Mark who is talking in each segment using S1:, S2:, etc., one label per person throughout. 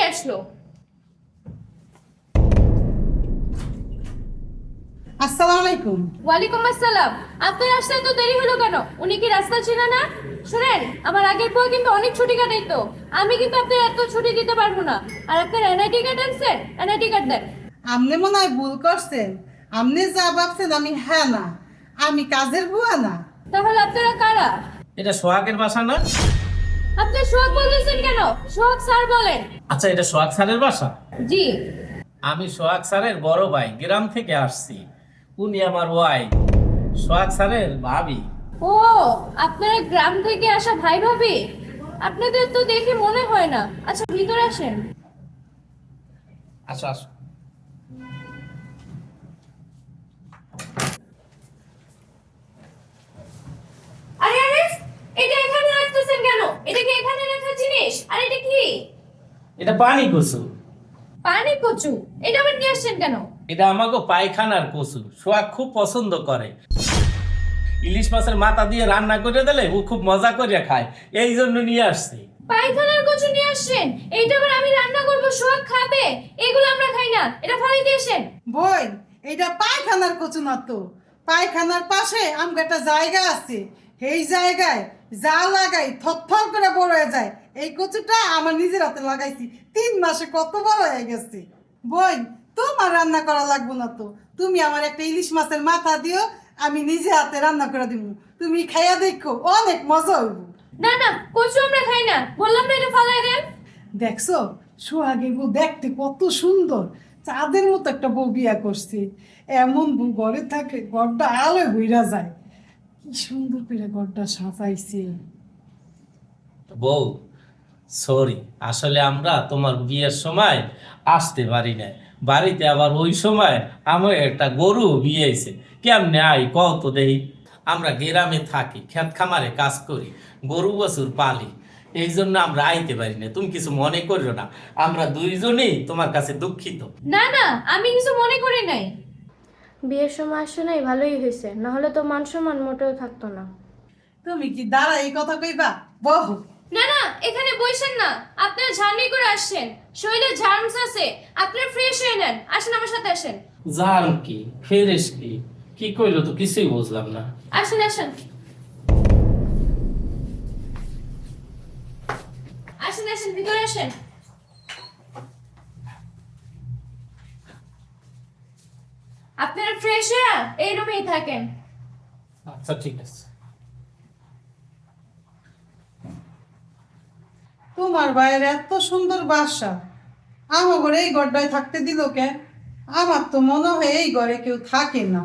S1: কে আসলো?
S2: আসসালামু আলাইকুম।
S1: ওয়ালাইকুম আসসালাম। আপনার আসতে তো দেরি হলো কেন? উনি কি রাস্তা ছিল না? শুনেন, আমার আগের পর কিন্তু অনেক ছুটি কাটাইতো। আমি কিন্তু আপনার এত ছুটি দিতে পারবো না। আর আপনার এনআইডি কার্ড আনছেন? এনআইডি কার্ড দেন।
S2: আপনি মনে হয় ভুল করছেন। আপনি যা ভাবছেন আমি হ্যাঁ না, আমি কাজের বুয়া না।
S1: তাহলে আপনারা কারা?
S3: এটা সোহাগের বাসা না?
S1: আপনি সোহাগ বলতেছেন কেন? সোহাগ স্যার বলেন।
S3: আচ্ছা, এটা সোহাগ স্যারের বাসা।
S1: জি।
S3: আমি সোহাগ স্যারের বড় ভাই, গ্রাম থেকে আসছি। উনি আমার ওয়াই, সোহাগ স্যারের ভাবি।
S1: ও, আপনারা গ্রাম থেকে আসা ভাই ভাবি? আপনাদের তো দেখে মনে হয় না। আচ্ছা, ভিতরে আসেন।
S3: আসো আসো।
S1: আরে আরে, এটা এখানে রাখতেছেন কেন? এটা কি এখানে রাখার জিনিস? আর এটা কি?
S3: এটা পানি কচু।
S1: পানি কচু? এটা আবার নিয়ে আসছেন কেন?
S3: এটা আমাকে পায়খানার কচু, সোহাগ খুব পছন্দ করে। ইলিশ মাছের মাথা দিয়ে রান্না করে দিলে ও খুব মজা করে খায়, এই জন্য নিয়ে আসছি।
S1: পায়খানার কচু নিয়ে আসছেন? এইটা আবার আমি রান্না করব, সোহাগ খাবে? এগুলো আমরা খাই না, এটা ফালাই দিয়েছেন।
S2: বই, এইটা পায়খানার কচু না তো। পায়খানার পাশে আমার একটা জায়গা আছে, এই জায়গায় যা লাগাই থরথর করে বড় হয়ে যায়। এই কচুটা আমার নিজের হাতে লাগাইছি, 3 মাসে কত বড় হয়ে গেছে। বই, তোমার রান্না করা লাগবে না তো। তুমি আমার একটা ইলিশ মাছের মাথা দিও, আমি নিজে হাতে রান্না করে দিব। তুমি খাইয়া দেখো, অনেক মজা হইব।
S1: না না, কচু আমরা খাই না, বললাম না, এটা ফালাই দেন।
S2: দেখছো, সোহাগের বউ দেখতে কত সুন্দর, চাঁদের মতো একটা বউ বিয়া করছে। এমন বউ ঘরে থাকে ঘরটা আলোয় বইরা যায়। কি সুন্দর করে ঘরটা সাজাইছে।
S3: বউ, সরি, আসলে আমরা তোমার বিয়ের সময় আসতে পারি না। বাড়িতে আবার ওই সময় আমার একটা গরু বিয়েছে। কেমনে আই কও তো দেই। আমরা গ্রামে থাকি, ক্ষেত খামারে কাজ করি, গরু বছর পালি, এই জন্য আমরা আইতে পারি না। তুমি কিছু মনে করিও না, আমরা দুইজনেই তোমার কাছে দুঃখিত।
S1: না না, আমি কিছু মনে করি নাই।
S4: বিয়ের সময় আসছে নাই, ভালোই হয়েছে, না হলে তো মান সম্মান মোটেও থাকতো না।
S2: তুমি কি দাঁড়া এই কথা কইবা? বহু
S1: না না, এখানে বসেন না। আপনারা জার্নি করে আসছেন, শরীরে জার্মস আছে। আপনারা ফ্রেশ হয়ে নেন, আসেন আমার সাথে আসেন।
S3: জান কি ফেরেস কি, কি কইলো তো কিছুই বুঝলাম না।
S1: আসেন আসেন আসেন আসেন, ভিতরে আসেন। আপনারা ফ্রেশ হয়ে এই রুমেই থাকেন।
S3: আচ্ছা ঠিক আছে।
S2: তোমার ভাইয়ের এত সুন্দর বাসা, আমার ঘরে এই ঘরটায় থাকতে দিল কে? আমার তো মনে হয় এই ঘরে কেউ থাকে না,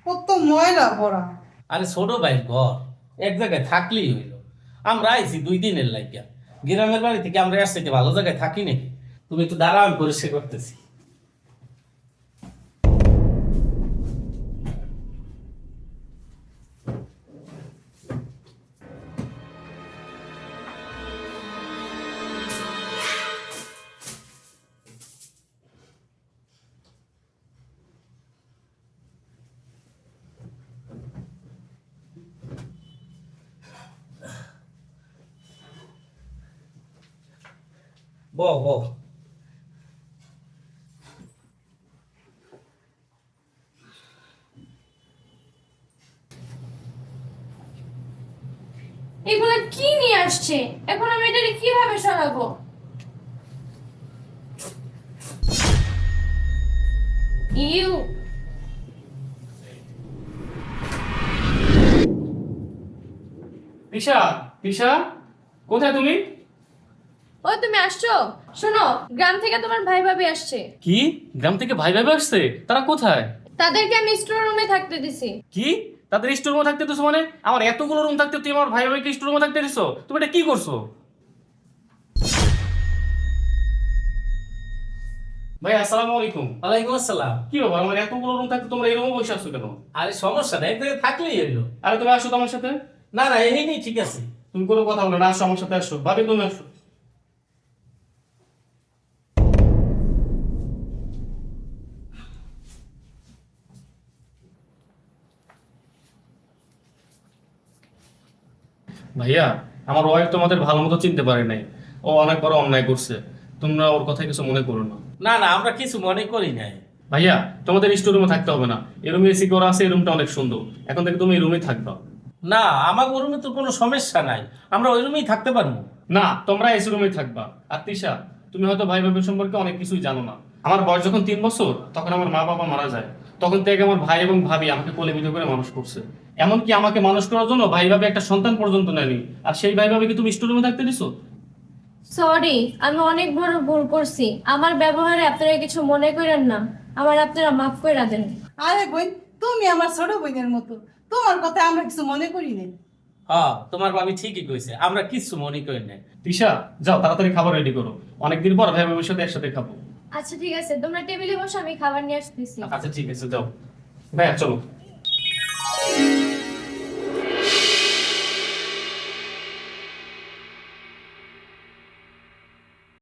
S2: কত ময়লা পড়া।
S3: আরে ছোট ভাই ঘর এক জায়গায় থাকলেই হইলো। আমরা আইছি 2 দিনের লাগিয়া, গ্রামের বাড়ি থেকে আমরা আসছি ভালো জায়গায় থাকি নাকি? তুমি একটু দাঁড়াও, আমি পরিষ্কার করতেছি। বহ বহ।
S1: এগুলো কি নিয়ে আসছে? এখন আমি এটা কিভাবে সরাবো? ইউ।
S5: পিসা, পিসা, কোথায় তুমি?
S1: ও, তুমি আসছো? শোনো, গ্রাম থেকে তোমার ভাই ভাবি আসছে।
S5: কি, গ্রাম থেকে ভাই ভাই আসছে? তারা কোথায়?
S1: তাদেরকে আমি স্টোর রুমে থাকতে দিছি।
S5: কি, তাদের স্টোর রুমে থাকতে দিছো? মানে আমার এতগুলো রুম থাকতে তুমি আমার ভাই ভাইকে স্টোর রুমে থাকতে দিছো? তুমি এটা কি করছো? ভাই আসসালামু আলাইকুম।
S3: ওয়ালাইকুম আসসালাম।
S5: কি ব্যাপার, আমার এতগুলো রুম থাকতে তোমরা এই রুমে বসে আসছো কেন?
S3: আরে সমস্যা নেই, এক জায়গায় থাকলেই হইলো।
S5: আরে তুমি আসো তো আমার সাথে।
S3: না না, এই নেই, ঠিক আছে।
S5: তুমি কোনো কথা বলো না, আসো আমার সাথে, আসো ভাবি, তুমি আসো। ভাইয়া, আমার ওয়াইফ তোমাদের ভালো মতো চিনতে পারে নাই। ও অনেক বড় অন্যায় করছে। তোমরা ওর কথা কিছু মনে করো না।
S3: না না, আমরা কিছু মনে করি নাই।
S5: ভাইয়া তোমাদের স্টোর রুমে থাকতে হবে না, এই রুমে এসি করা আছে, এই রুমটা অনেক সুন্দর, এখন থেকে তুমি এই রুমে থাকবা।
S3: না, আমার রুমে তো কোনো সমস্যা নাই, আমরা ওই রুমেই থাকতে পারবো।
S5: না, তোমরা এসি রুমেই থাকবা। আর তিশা, তুমি হয়তো ভাই ভাবির সম্পর্কে অনেক কিছুই জানো না। আমার বয়স যখন 3 বছর, তখন আমার মা বাবা মারা যায়। তখন থেকে আমার ভাই এবং ভাবি আমাকে কোলে পিঠে করে মানুষ করছে। এমনকি আমাকে মানুষ করার জন্য ভাই ভাবি একটা সন্তান পর্যন্ত নেয়নি। আর সেই ভাই ভাবিকে তুমি স্টোর রুমে থাকতে দিছো?
S1: সরি, আমি অনেক বড় ভুল করছি। আমার ব্যবহারে আপনারা কিছু মনে করেন না, আমার আপনারা মাফ করে দেন।
S2: আরে বোন, তুমি আমার ছোট বোনের মতো, তোমার কথা আমরা কিছু মনে করি নাই।
S3: হ্যাঁ, তোমার ভাবি ঠিকই কইছে, আমরা কিছু মনে করি নাই।
S5: তিশা, যাও তাড়াতাড়ি খাবার রেডি করো, অনেকদিন পর ভাই ভাবির সাথে একসাথে খাবো।
S1: আচ্ছা ঠিক আছে, তোমরা টেবিলে বসো, আমি খাবার নিয়ে আসতেছি।
S5: আচ্ছা ঠিক আছে, যাও। ভাইয়া চলো।